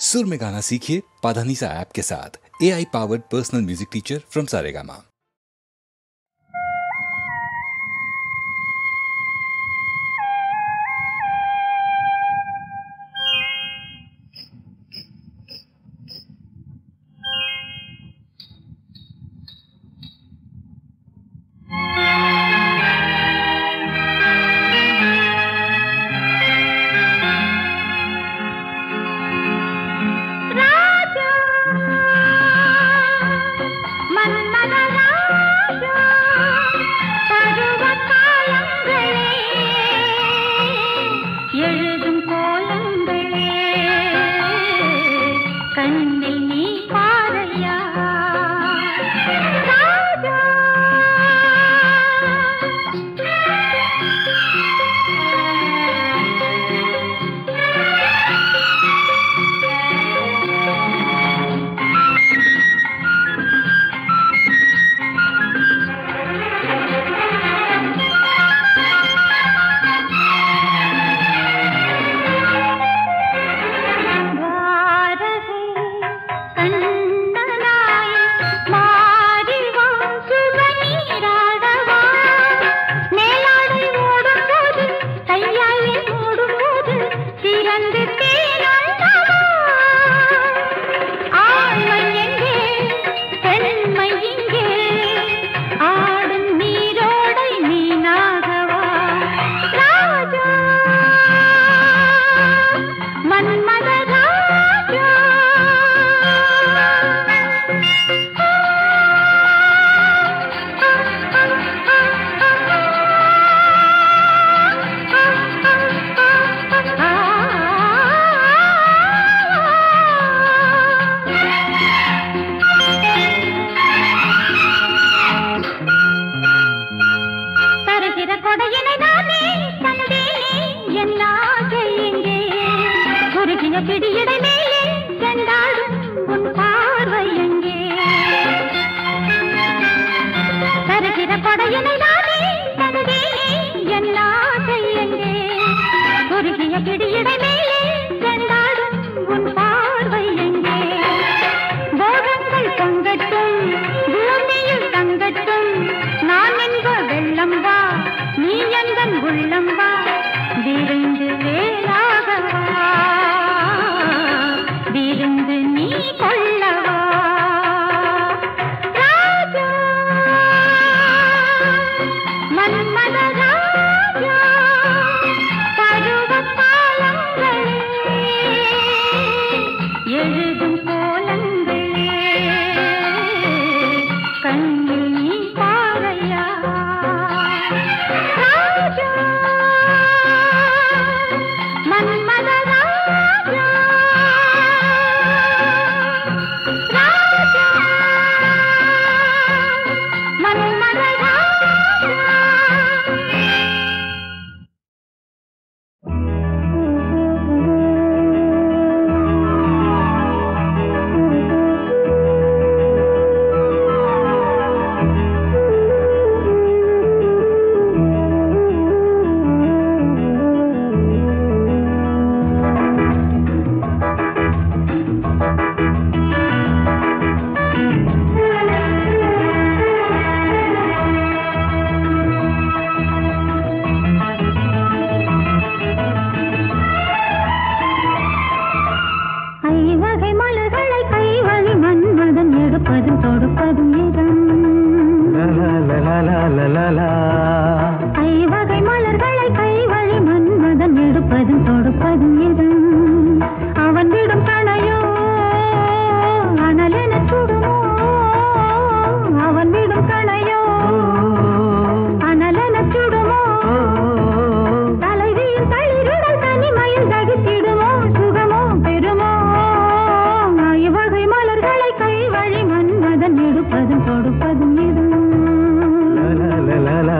सुर में गाना सीखिए पाधानीसा ऐप के साथ। AI powered personal music teacher from Saregama. La la la la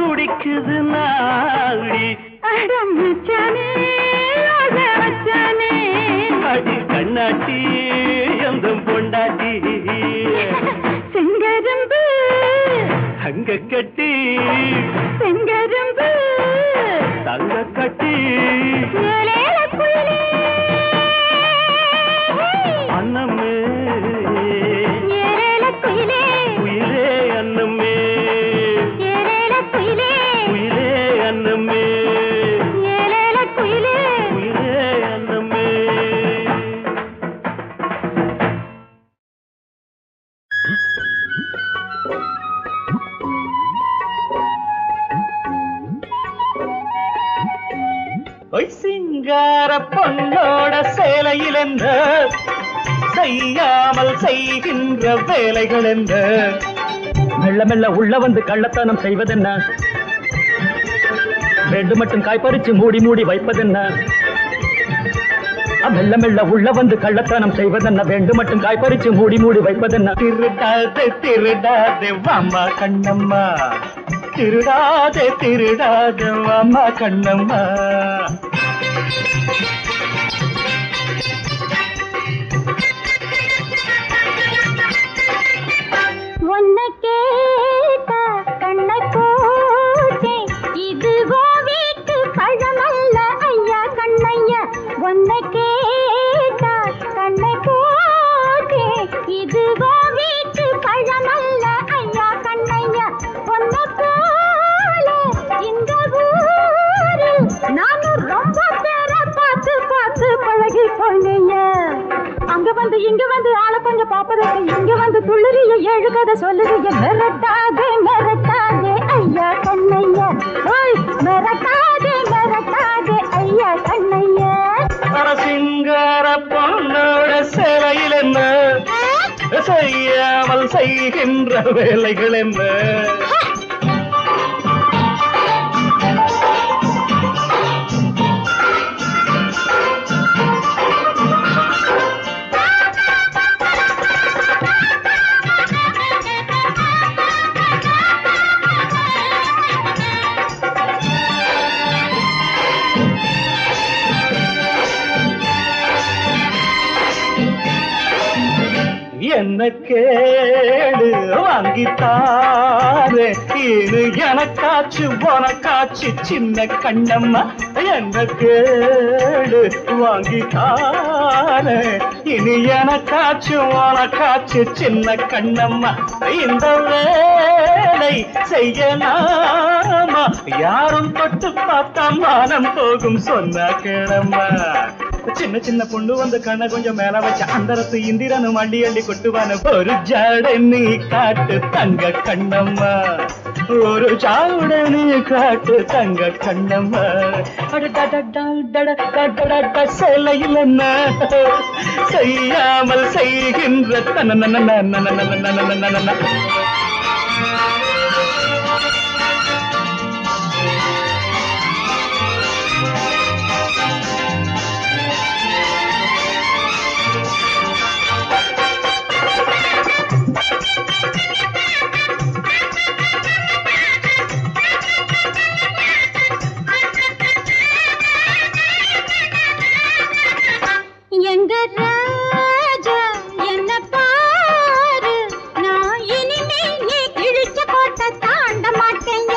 துடிக்குது நாடி மச்சானே மச்சானே அடி கண்ணாட்டி எந்த பொண்டாட்டி செங்கரும்பு அங்க கட்டி செங்கரும்பு தங்க கட்டி அன்னமே குயிலே குயிலே அன்னமே குயிலே குயிலே அன்னமே குயிலே குயிலே அன்னமே சிங்கார பொண்ணோட சேலையில் என்ற செய்யாமல் செய்கின்ற வேலைகள் என்ற மெல்ல மெல்ல உள்ள வந்து கள்ளத்தனம் செய்வதென்ன ரெண்டு மட்டும் காய்பறிச்சு மூடி மூடி வைப்பதென்ன மெல்ல மெல்ல உள்ள வந்து கள்ளத்தனம் செய்வதென்ன ரெண்டு மட்டும் காய்பறிச்சு மூடி மூடி வைப்பதென்ன திருடாதே திருடாதே வாமா கண்ணம்மா திருடாதே திருடாதே வாமா கண்ணம்மா உன்னை கேட்ட கண்ணை போட்டே இதுவோ வீட்டு பழமல்ல ஐயா கண்ணையா உன்னை கேட்ட கண்ணை போட்டே இதுவோ வீட்டு பழமல்ல ஐயா கண்ணையா உன்னை போல இந்த ஊரில் நானும் ரொம்ப பேரை பார்த்து பார்த்து பழகி போனேயா அங்க வந்து இங்க வந்து ஆளை கொஞ்சம் பாப்பதற்கு இங்க வந்து துள்ளுறிய ஏழு கதை சொல்லுறிய மிரட்டாதே மிரட்டாதே ஐயா கண்ணையா ஓய் மிரட்டாதே மிரட்டாதே ஐயா கண்ணையா சிங்கார பொண்ணோட சேலையில் என்ன செய்யாமல் செய்கின்ற வேலைகள் என்ன என்ன கேடு வாங்கித்தாரு இது எனக்காச்சு உனக்காச்சு சின்ன கண்ணம்மா என்ன கேடு வாங்கித்தாரு இனி எனக்காச்சு உனக்காச்சு சின்ன கண்ணம்மா இந்த வேலை செய்யலாமா யாரும் தொட்டு பார்த்தா மானம் போகும் சொன்ன கிழம்மா சின்ன சின்ன பொண்ணு வந்து கண்ண கொஞ்சம் மேல வச்ச அந்தரத்து இந்திரனும் அள்ளி அள்ளி கொட்டுவான ஒரு ஜாட நீ காட்டு தங்க கண்ணம்மா ஒரு ஜாட நீ காட்டு தங்க கண்ணம்மா சேலையில் என்ன செய்யாமல் செய்கின்ற எங்க ராஜா என்ன பாரு நான் இனிமே நீ கிழிச்ச கோட்டை தாண்ட மாட்டேங்க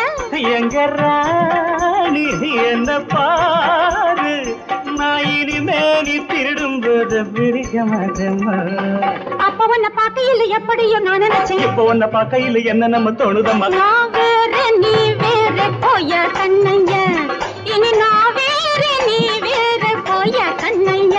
எங்க ராணி என்ன பாரு நான் இனிமே நீ திருடும்போது பிடிக்க மாட்டேம்மா அப்ப உன்னை பார்க்கையில் எப்படியோ நான் நினைச்சேன் இப்ப உன்னை பார்க்கையில் என்ன நம்ம தோணுதம்மா நான் வேற நீ வேற போய கண்ணைய இனி நான் வேற நீ வேற போய கண்ணைய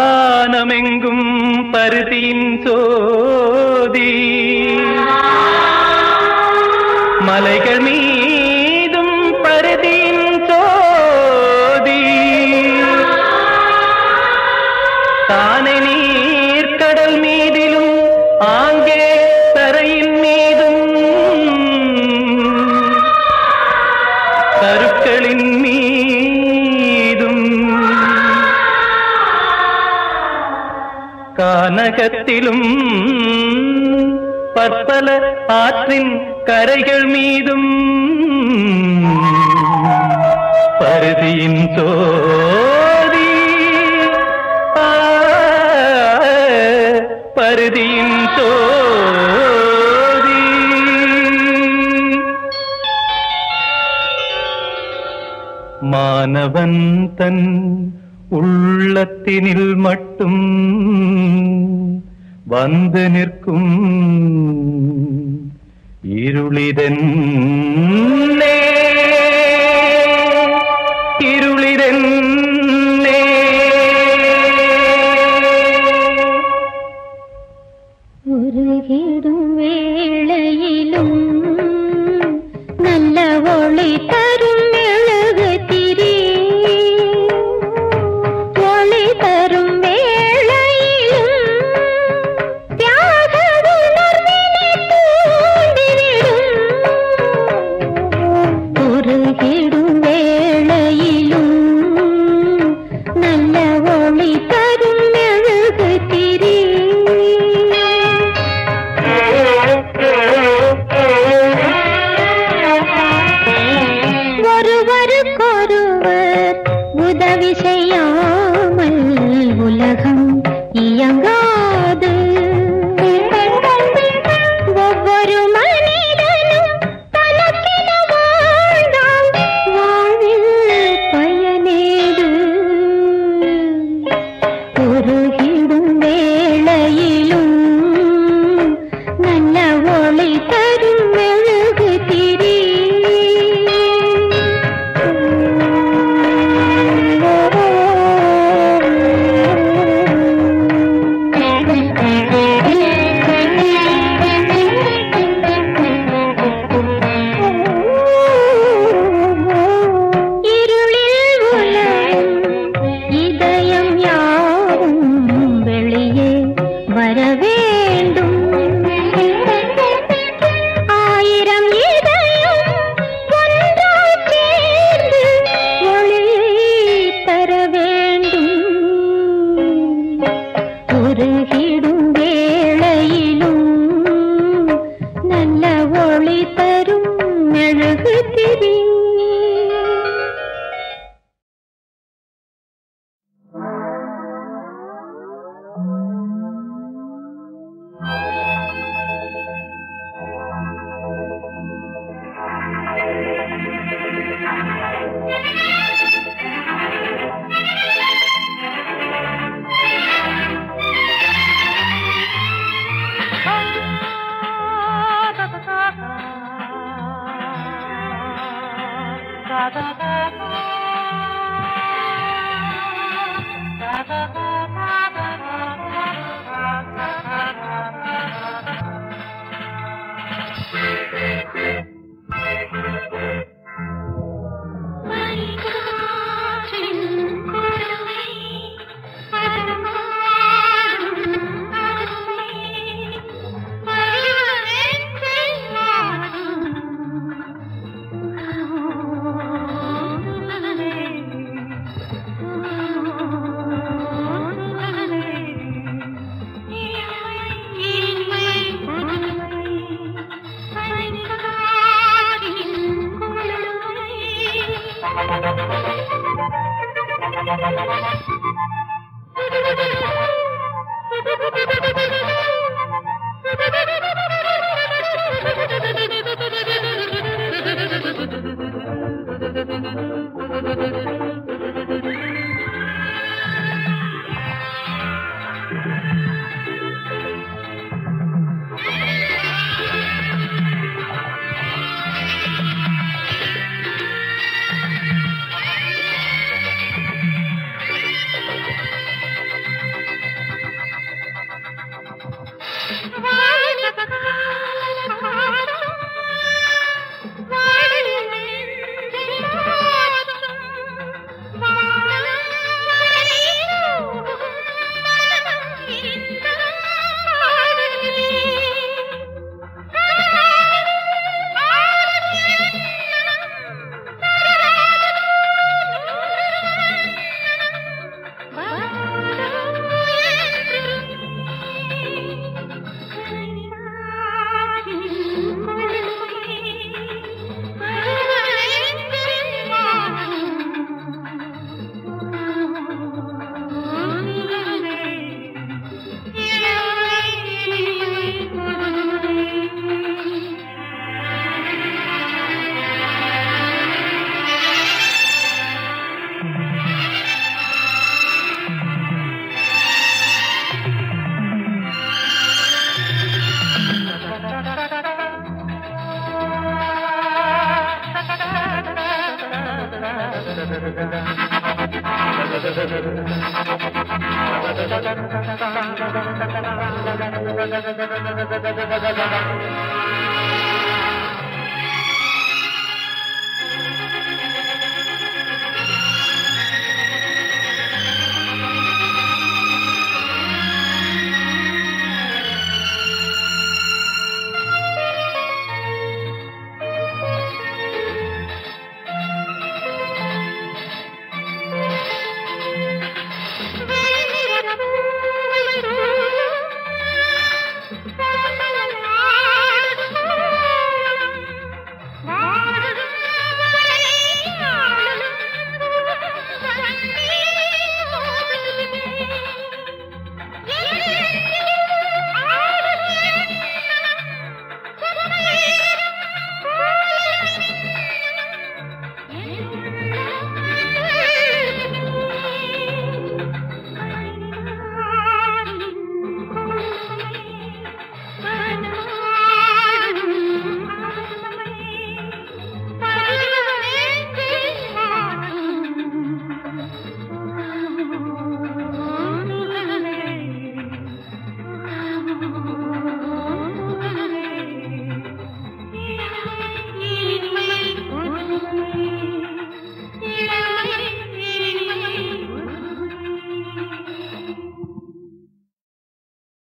ஆனமெங்கும் பருதியின் சோதி மலைகள் மீதும் பருதியின் சோதி தானே நீர்க்கடல் மீதிலும் ஆங்கே தரையின் மீதும் கருக்களின் மீதும் கானகத்திலும் பற்பல ஆற்றின் கரைகள் மீதும் பருதியின் சோதி பருதியின் சோதி மானவன் தன் உள்ளத்தினில் மட்டும் வந்து நிற்கும் இருளிதென்னே இருளிதென்னே உருகிடும் வேளையிலும் நல்ல ஒளி தரும் மெழுகு திரி ஒளி தரும் வேளையிலும் தியாக உணர்வினை தூண்டிவிடும் உருகிடும் வேளையிலும் நல்ல ஒளி தரும் மெழுகு திரி ஒருவருக்கொருவர் உதவி செய்யாமல் உலகம் இயங்காது ஒவ்வொரு மனிதனும் தனக்கென வாழ்ந்தால் வாழ்வில் பயனேது உருகிடும் வேளையிலும் நல்ல ஒளி தரும் மெழுகு திரி இருளில் உலவும் இதயம் யாவும் வெளியே வர வேண்டும் ஆயிரம் இதயம் ஒன்றாய் சேர்ந்து ஒளி தர வேண்டும் உருகிடும் வேளையிலும் நல்ல ஒளி தரும் மெழுகு திரி